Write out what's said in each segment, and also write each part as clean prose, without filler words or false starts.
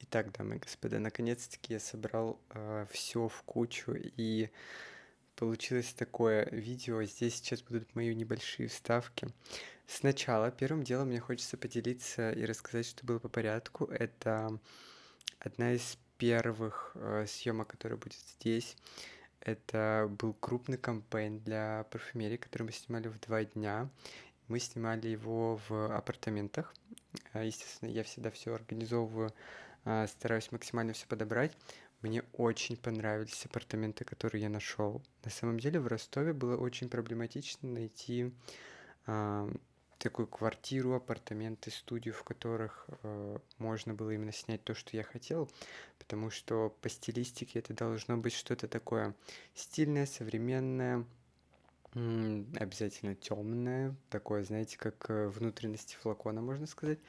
Итак, дамы и господа, наконец-таки я собрал все в кучу, и получилось такое видео. Здесь сейчас будут мои небольшие вставки. Сначала, первым делом мне хочется поделиться и рассказать, что было по порядку. Это одна из первых съемок, которая будет здесь. Это был крупный кампейн для парфюмерии, который мы снимали в 2 дня. Мы снимали его в апартаментах. Естественно, я всегда все организовываю, стараюсь максимально все подобрать. Мне очень понравились апартаменты, которые я нашел. На самом деле в Ростове было очень проблематично найти а, такую квартиру, апартаменты, студию, в которых можно было именно снять то, что я хотел, потому что по стилистике это должно быть что-то такое стильное, современное, обязательно темное, такое, знаете, как внутренности флакона, можно сказать.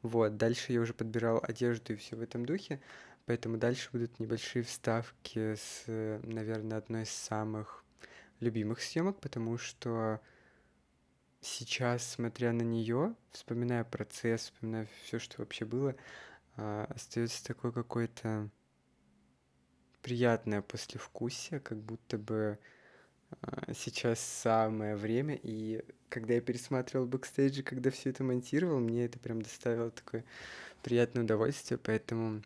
Вот, дальше я уже подбирал одежду и все в этом духе, поэтому дальше будут небольшие вставки с, наверное, одной из самых любимых съемок, потому что сейчас, смотря на нее, вспоминая процесс, вспоминая все, что вообще было, остается такое какое-то приятное послевкусие, как будто бы сейчас самое время. И когда я пересматривал бэкстейджи, когда все это монтировал, мне это прям доставило такое приятное удовольствие, поэтому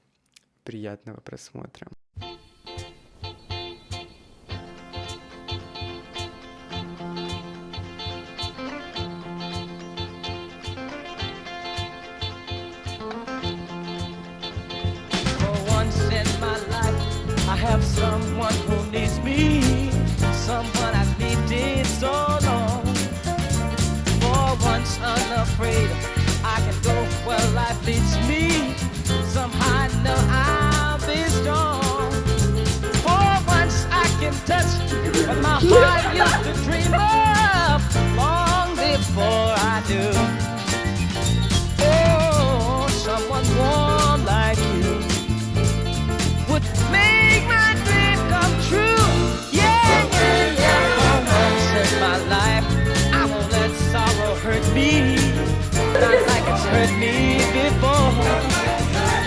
приятного просмотра. For once in my life, I have someone who needs me, someone I've needed so long. For once unafraid, I can go where life leads me. Somehow I know I'll be strong. For once I can touch what my heart used to dream of long before I do. Oh, someone warm like you would make my dream come true. Yeah, yeah, yeah. For once in my life, I won't let sorrow hurt me, not like it's hurt me before.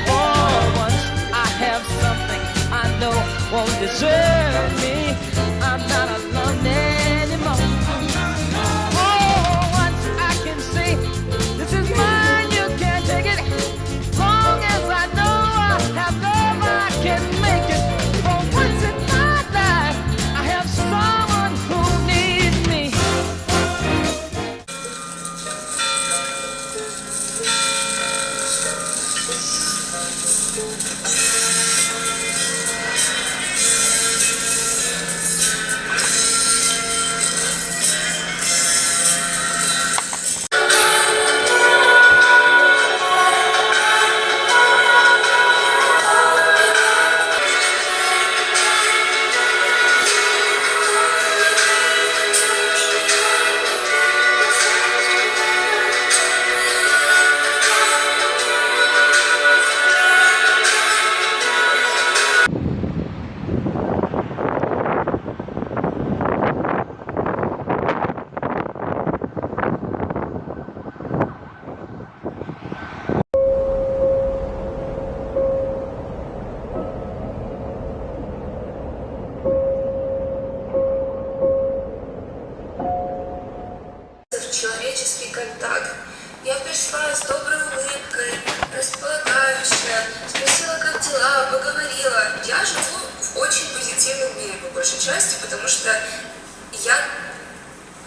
For once I have something I know won't desert me. I'm not alone anymore. For once I can say, this is mine, you can't take it. Long as I know I have love, I can make it. For once in my life, I have someone who needs me. Человеческий контакт. Я пришла с доброй улыбкой, располагающая, спросила, как дела, поговорила. Я живу в очень позитивном мире, по большей части, потому что я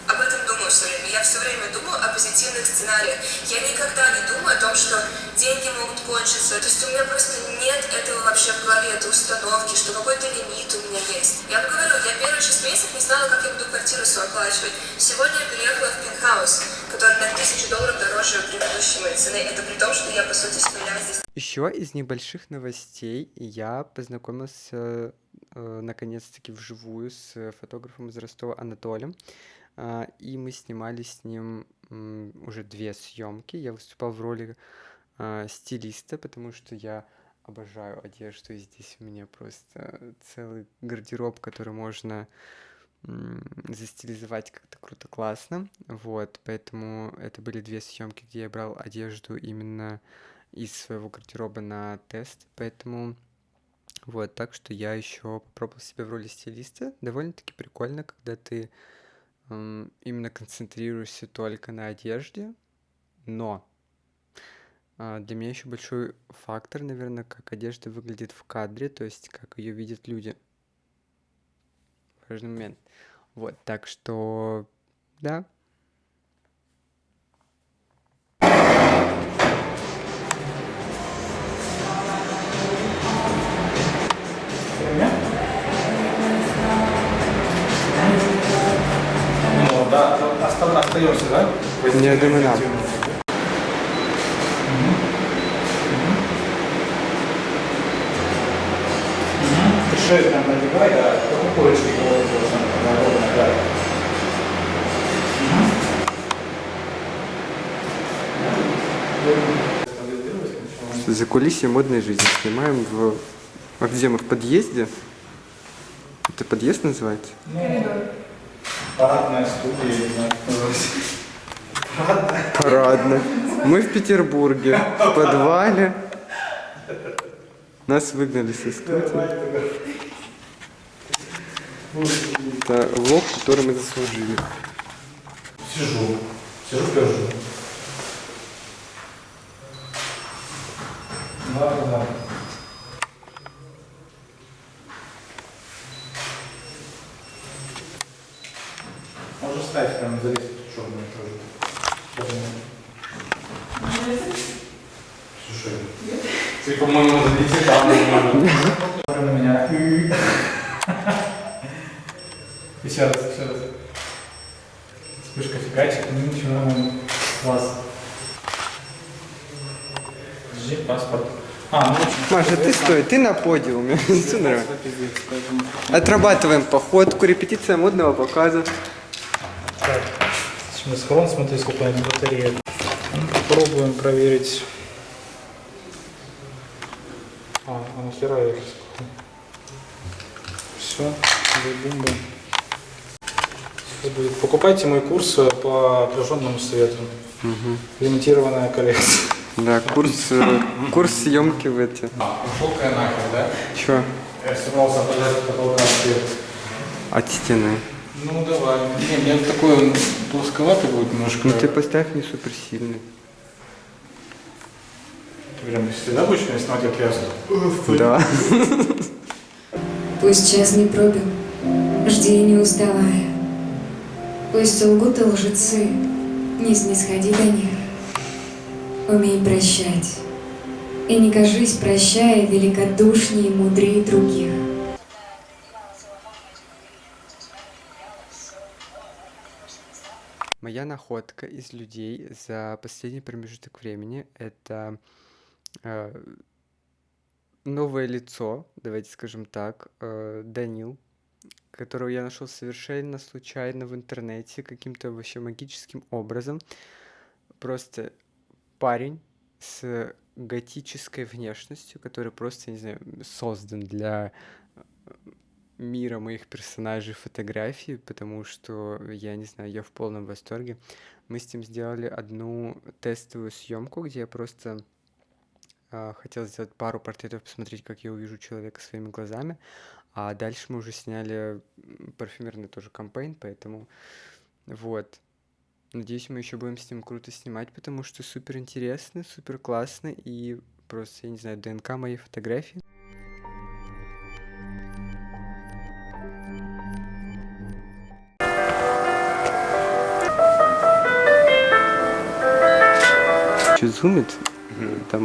об этом думаю все время. Я все время думаю о позитивных сценариях. Я никогда не думаю о том, что деньги могут кончиться. То есть у меня просто нет этого вообще в голове, этой установки, что какой-то лимит у меня есть. Я вам говорю, я первые 6 месяцев не знала, как я буду квартиру свою оплачивать. Сегодня я переехала в пентхаус, который на $1000 дороже предыдущей моей цены. Это при том, что я, по сути, с нуля здесь. Еще из небольших новостей я познакомился наконец-таки вживую с фотографом из Ростова Анатолием. И мы снимали с ним уже 2 съемки. Я выступал в роли стилиста, потому что я обожаю одежду, и здесь у меня просто целый гардероб, который можно застилизовать как-то круто, классно. Вот, поэтому это были 2 съемки, где я брал одежду именно из своего гардероба на тест. Поэтому вот, так что я еще попробовал себя в роли стилиста. Довольно-таки прикольно, когда ты именно концентрируешься только на одежде, но для меня еще большой фактор, наверное, как одежда выглядит в кадре, то есть как ее видят люди. Важный момент. Вот, так что, да. Ну, да, остаемся, да? Я думаю, да. Шею прям набегай, да, как у курочки да. За кулисье модной жизни снимаем в... А где мы? В подъезде? Это подъезд называется? Парадная студия, не знаю, как называется. Парадно. Мы в Петербурге, в подвале. Нас выгнали со студии. Это влог, который мы заслужили. Сижу, пержу. Да. Можно ставить прямо залезть в черную тоже. Слушай, ты, по-моему, залети там. На меня. Еще раз. Вспышка фигачит, ну ничего, нормально. Класс. Подожди, паспорт. Ну, Маша, ты стой, ты на подиуме. Все нормально. Отрабатываем походку, репетиция модного показа. Так, сейчас схрон, смотри, сколько у меня батарея. Попробуем проверить. Нахера я все, бумба. Покупайте мой курс по отраженному свету. Лимитированная коллекция. Да, курс съемки в эти. Ушел-ка я нахер, да? Чё? Я собрался отражать от потолка свет. От стены. Ну давай. Не, мне такой он плосковатый будет немножко. Ну ты поставь не суперсильный. Ты прям всегда будешь меня снимать, как я? Да. Пусть час не пробил, жди не уставая. Пусть лгут и лжецы, не снисходи до них. Умей прощать, и не кажись, прощая, великодушнее и мудрее других. Моя находка из людей за последний промежуток времени — это новое лицо, давайте скажем так, Данил, которого я нашел совершенно случайно в интернете, каким-то вообще магическим образом. Просто парень с готической внешностью, который просто, не знаю, создан для мира моих персонажей фотографий, потому что, я не знаю, я в полном восторге. Мы с ним сделали одну тестовую съемку, где я просто хотел сделать пару портретов, посмотреть, как я увижу человека своими глазами, а дальше мы уже сняли парфюмерный тоже кампейн, поэтому вот. Надеюсь, мы еще будем с ним круто снимать, потому что супер интересно, супер классно и просто, я не знаю, ДНК моей фотографии. Чуть зумит, там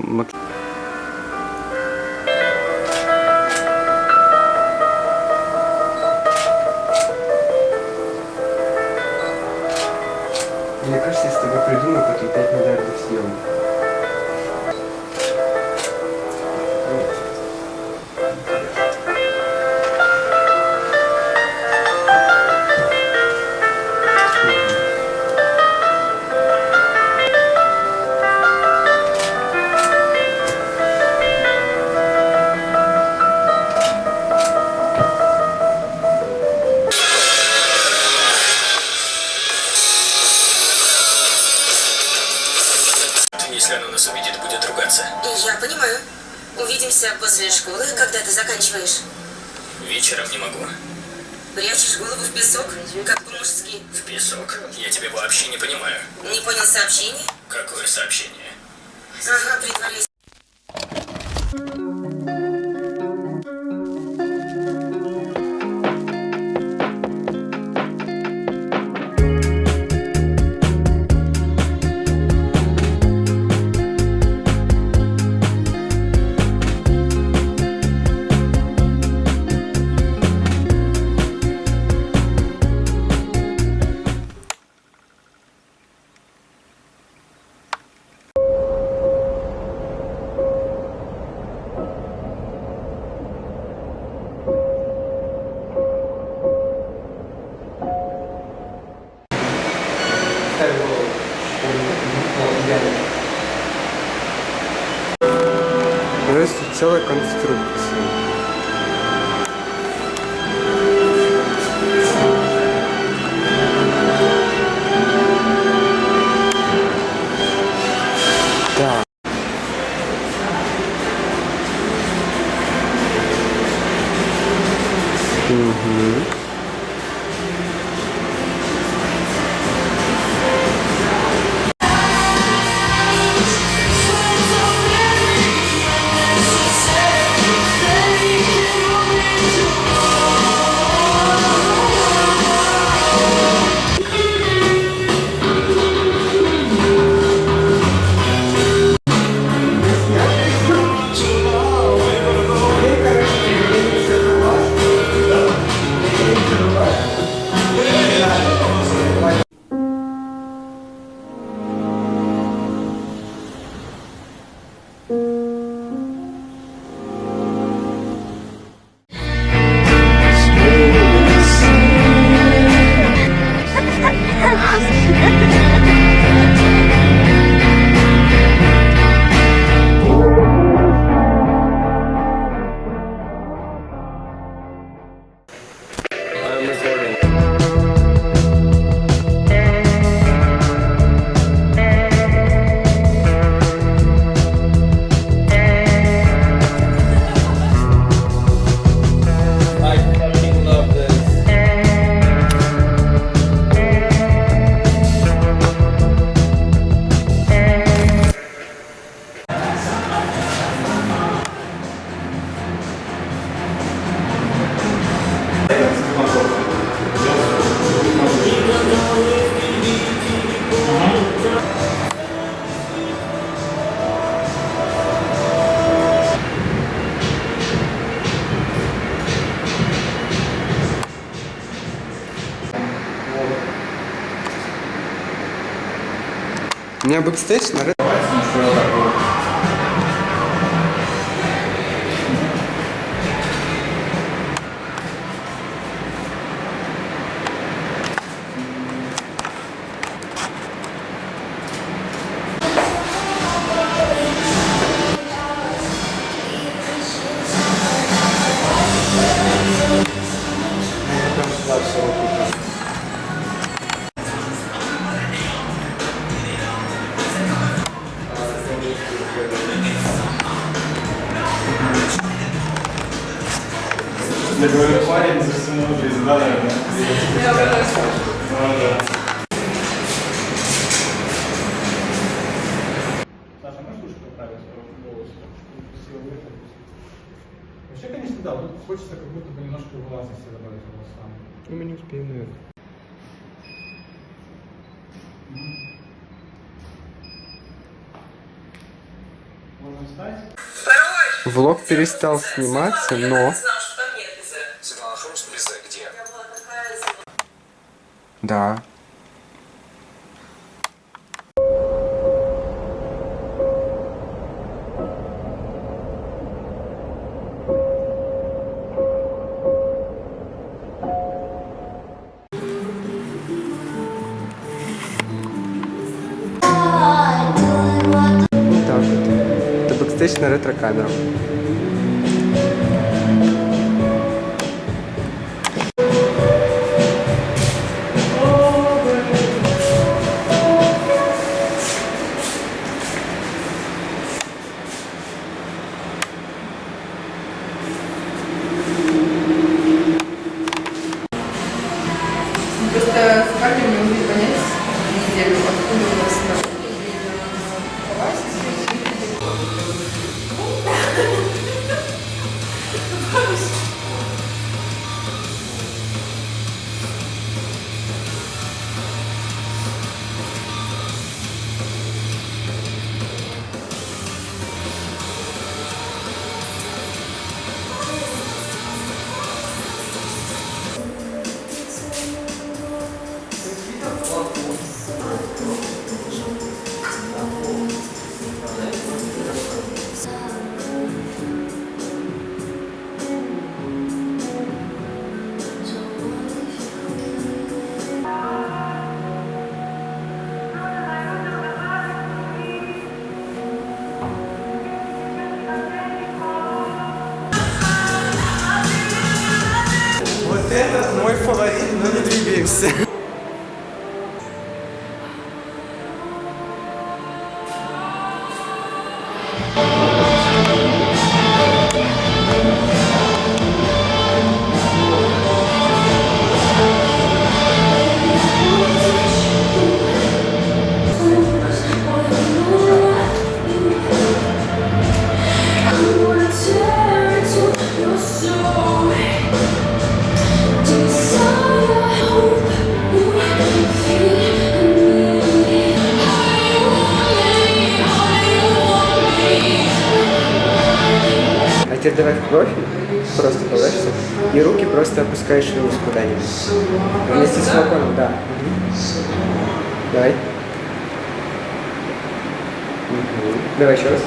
мне кажется, я с тобой придумаю потом 5 миллиардов съемок. понимаю. Увидимся после школы, когда ты заканчиваешь. Вечером не могу. Прячешь голову в песок, как по-мужски. В песок? Я тебя вообще не понимаю. Не понял сообщение? Какое сообщение? Ага, притворяйся. То есть тут целая конструкция. Да. Угу. I'm recording. I fucking love this. У меня бэкстейдж на Я говорю, парень за всю жизнь, да, наверное? Саша, можешь ушко поправить волосы? Красиво выглядит. Вообще, конечно, да, тут хочется как будто бы немножко властности добавить волосам. Мы не успеем, наверное. Можно встать? Влог перестал сниматься, но... Светлана, хруст безе где? Да. Вот так вот. Это бэкстейдж на ретро-камеру. парни не могли понять неделю, откуда у нас отношения, Вот этот мой фаворит, но не двигаемся. А теперь давай в профиль, просто положишься, и руки просто опускаешь вниз куда-нибудь. Вместе с флаконом, да. Давай. Давай еще раз.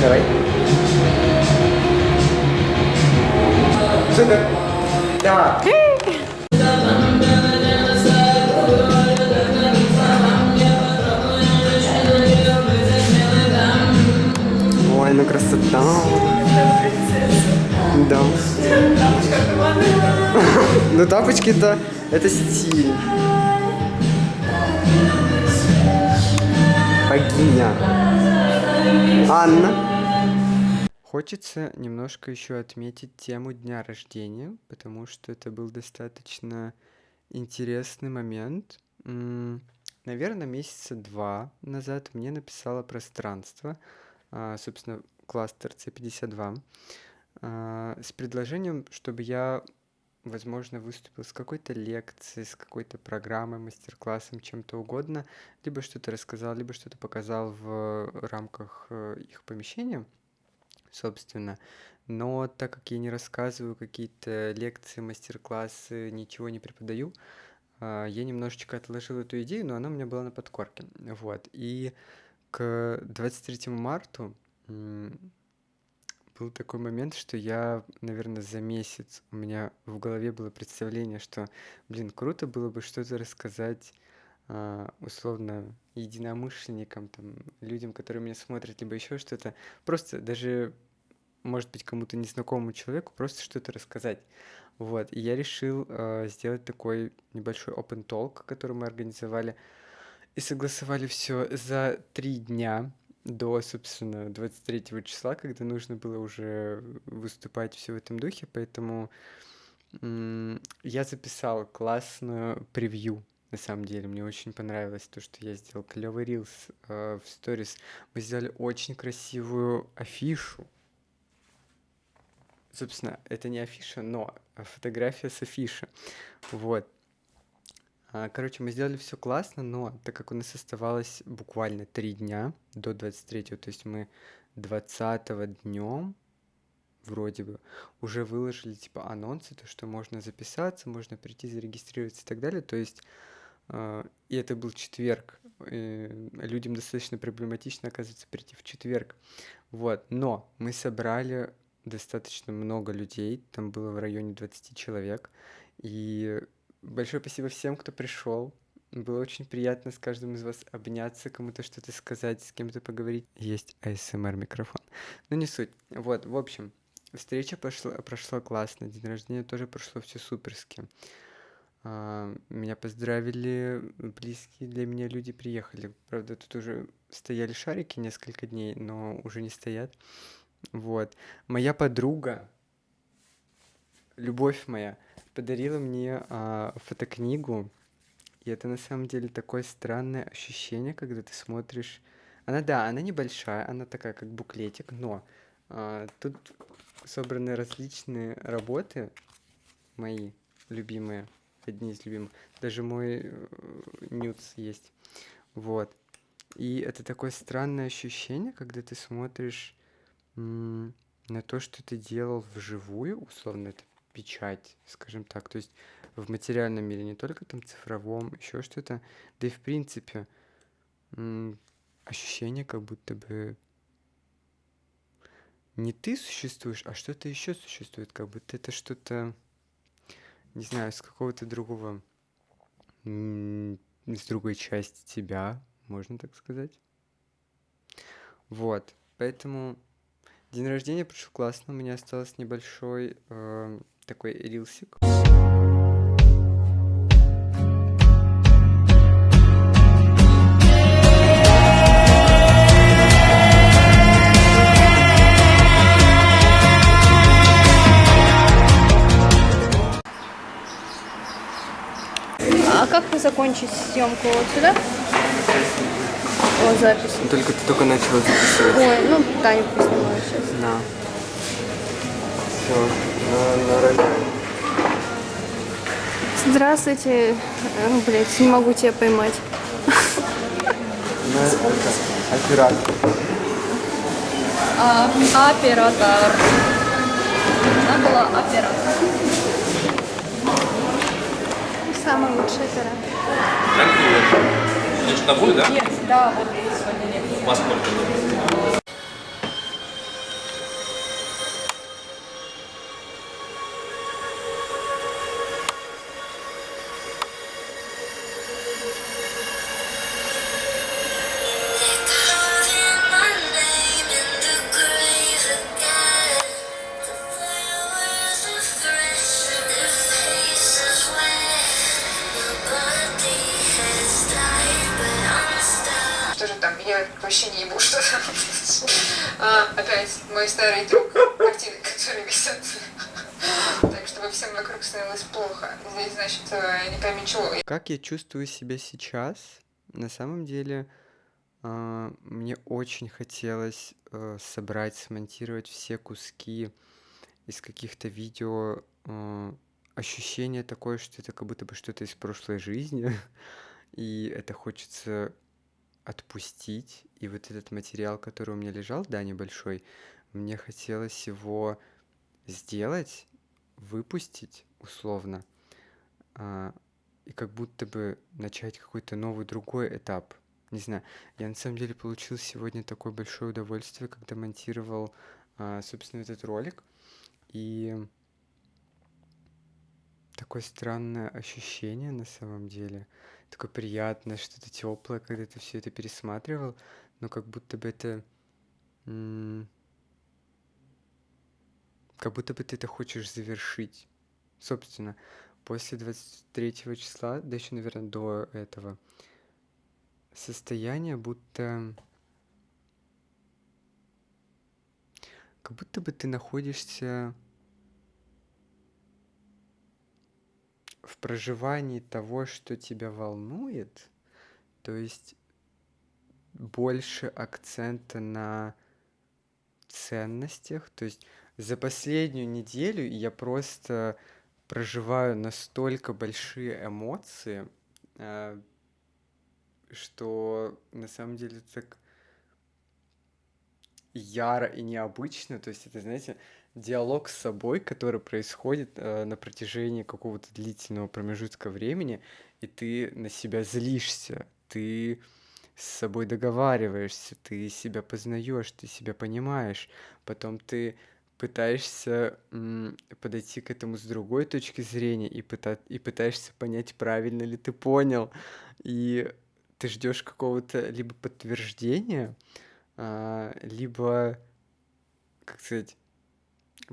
Давай. Супер. Да. Ой, ну красота. Да. Ну тапочки-то это стиль. Богиня. Анна. Хочется немножко еще отметить тему дня рождения, потому что это был достаточно интересный момент. Наверное, месяца 2 назад мне написало пространство, собственно, кластер C52, с предложением, чтобы я, возможно, выступил с какой-то лекцией, с какой-то программой, мастер-классом, чем-то угодно, либо что-то рассказал, либо что-то показал в рамках их помещения, собственно. Но так как я не рассказываю какие-то лекции, мастер-классы, ничего не преподаю, я немножечко отложил эту идею, но она у меня была на подкорке. Вот. И к 23 марта был такой момент, что я, наверное, за месяц у меня в голове было представление, что, блин, круто было бы что-то рассказать условно единомышленникам, там, людям, которые меня смотрят, либо еще что-то. Просто даже, может быть, кому-то незнакомому человеку просто что-то рассказать. Вот. И я решил сделать такой небольшой open talk, который мы организовали, и согласовали все за 3 дня до, собственно, 23 числа, когда нужно было уже выступать все в этом духе, поэтому я записал классную превью. На самом деле, мне очень понравилось то, что я сделал клевый рилс в сторис. Мы сделали очень красивую афишу. Собственно, это не афиша, но фотография с афиши. Вот. Короче, мы сделали все классно, но так как у нас оставалось буквально 3 дня до 23-го, то есть мы 20-го днем вроде бы уже выложили типа анонсы, то, что можно записаться, можно прийти, зарегистрироваться и так далее. То есть, и это был четверг. Людям достаточно проблематично, оказывается, прийти в четверг. Вот, но мы собрали достаточно много людей, там было в районе 20 человек, и большое спасибо всем, кто пришел. Было очень приятно с каждым из вас обняться, кому-то что-то сказать, с кем-то поговорить. Есть ASMR микрофон. Но не суть. Вот, в общем, встреча прошла классно, день рождения тоже прошло все суперски. Меня поздравили, близкие для меня люди приехали. Правда, тут уже стояли шарики несколько дней, но уже не стоят. Вот. Моя подруга, любовь моя, подарила мне фотокнигу, и это на самом деле такое странное ощущение, когда ты смотришь. Она небольшая, она такая, как буклетик, но тут собраны различные работы мои любимые, одни из любимых. Даже мой нюц есть. Вот. И это такое странное ощущение, когда ты смотришь на то, что ты делал вживую, условно, это печать, скажем так, то есть в материальном мире, не только там цифровом, еще что-то, да и в принципе ощущение, как будто бы не ты существуешь, а что-то еще существует, как будто это что-то, не знаю, с какого-то другого, с другой части тебя, можно так сказать. Вот, поэтому день рождения прошел классно, у меня осталось небольшой такой рилсик. А как закончить съемку? Вот сюда? О, запись. Только ты только начала записывать. Ой, ну Таню поснимаю сейчас. На. Все, на роляе. Здравствуйте. Блять, не могу тебя поймать. Оператор. Оператор. Она была оператор. Самый лучший оператор. Так, привет. Идешь на бой, да? Нет, да, вот я сегодня нет. Во сколько? Что же там, я вообще не ебу, что там. Опять мой старый друг, картины, которые висят. Так, чтобы всем вокруг становилось плохо. Здесь, значит, не пойми чего. Как я чувствую себя сейчас? На самом деле, мне очень хотелось собрать, смонтировать все куски из каких-то видео. Ощущение такое, что это как будто бы что-то из прошлой жизни, и это хочется отпустить. И вот этот материал, который у меня лежал, да, небольшой, мне хотелось его сделать, выпустить условно, и как будто бы начать какой-то новый другой этап. Не знаю, я на самом деле получил сегодня такое большое удовольствие, когда монтировал, собственно, этот ролик. И такое странное ощущение на самом деле. Такое приятное, что-то теплое, когда ты все это пересматривал, но как будто бы это... Как будто бы ты это хочешь завершить. Собственно, после 23 числа, да еще, наверное, до этого, состояние будто... Как будто бы ты находишься в проживании того, что тебя волнует, то есть больше акцента на ценностях. То есть за последнюю неделю я просто проживаю настолько большие эмоции, что на самом деле это так яро и необычно. То есть это, знаете, диалог с собой, который происходит на протяжении какого-то длительного промежутка времени, и ты на себя злишься, ты с собой договариваешься, ты себя познаешь, ты себя понимаешь, потом ты пытаешься подойти к этому с другой точки зрения и пытаешься понять, правильно ли ты понял, и ты ждешь какого-то либо подтверждения, либо, как сказать,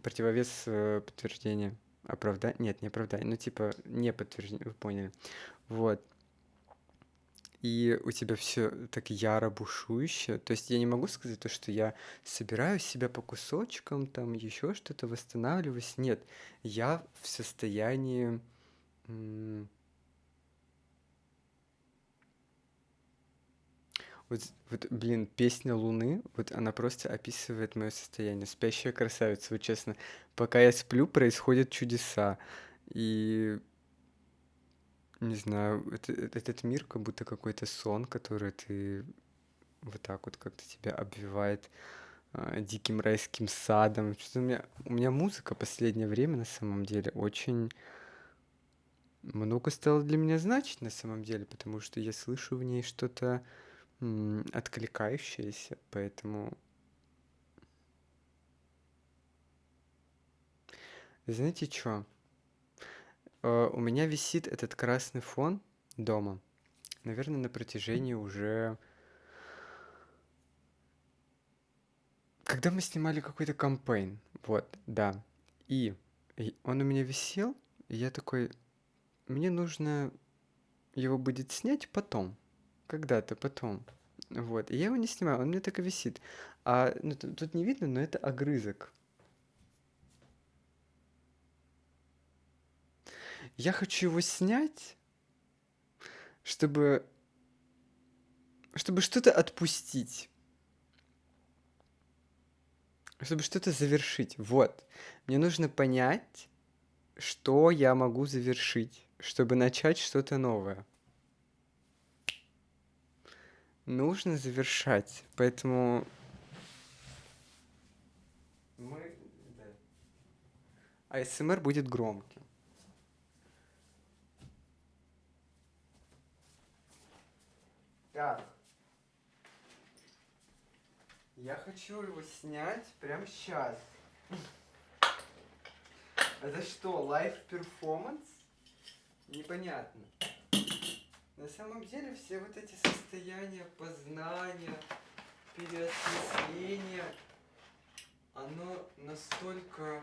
противовес подтверждения. Оправдание? Нет, не оправдание. Ну, типа, не подтверждение, вы поняли. Вот. и у тебя все так яро бушующе. То есть я не могу сказать то, что я собираю себя по кусочкам, там еще что-то восстанавливаюсь. Нет, я в состоянии... Вот, блин, песня Луны, вот она просто описывает мое состояние. Спящая красавица, вот честно. Пока я сплю, происходят чудеса. И не знаю, этот мир как будто какой-то сон, который ты вот так вот как-то тебя обвивает диким райским садом. Что-то у меня музыка последнее время на самом деле очень много стало для меня значить на самом деле, потому что я слышу в ней что-то откликающееся, поэтому знаете что? У меня висит этот красный фон дома, наверное, на протяжении уже... Когда мы снимали какой-то кампейн, вот, да. И он у меня висел, и я такой, мне нужно его будет снять потом, когда-то потом. Вот, и я его не снимаю, он у меня так и висит. Ну, тут не видно, но это огрызок. Я хочу его снять, чтобы что-то отпустить, чтобы что-то завершить. Вот. Мне нужно понять, что я могу завершить, чтобы начать что-то новое. Нужно завершать, поэтому АСМР будет громким. Так. Я хочу его снять прямо сейчас. Это что, лайв-перформанс? Непонятно. На самом деле все вот эти состояния познания, переосмысления, оно настолько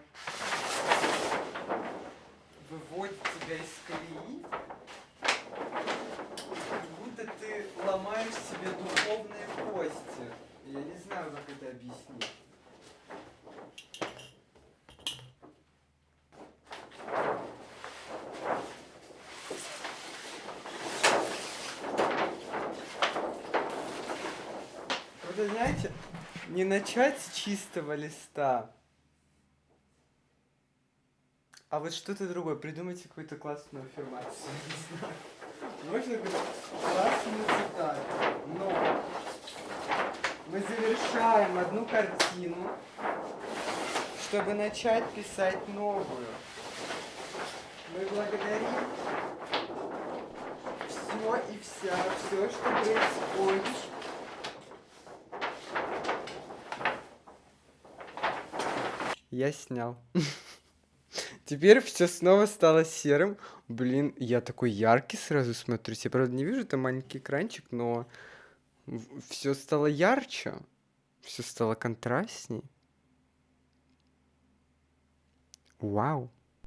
выводит тебя из колеи, как будто ты ломаешь себе духовные кости. Я не знаю, как это объяснить. Вы знаете, не начать с чистого листа, а вот что-то другое. Придумайте какую-то классную аффирмацию. Не знаю. Можно какую-то классную цитату. Но мы завершаем одну картину, чтобы начать писать новую. Мы благодарим все и вся, все, что происходит. Я снял. Теперь все снова стало серым. Блин, я такой яркий сразу смотрюсь. Я, правда, не вижу там маленький экранчик, но все стало ярче. Все стало контрастней. Вау.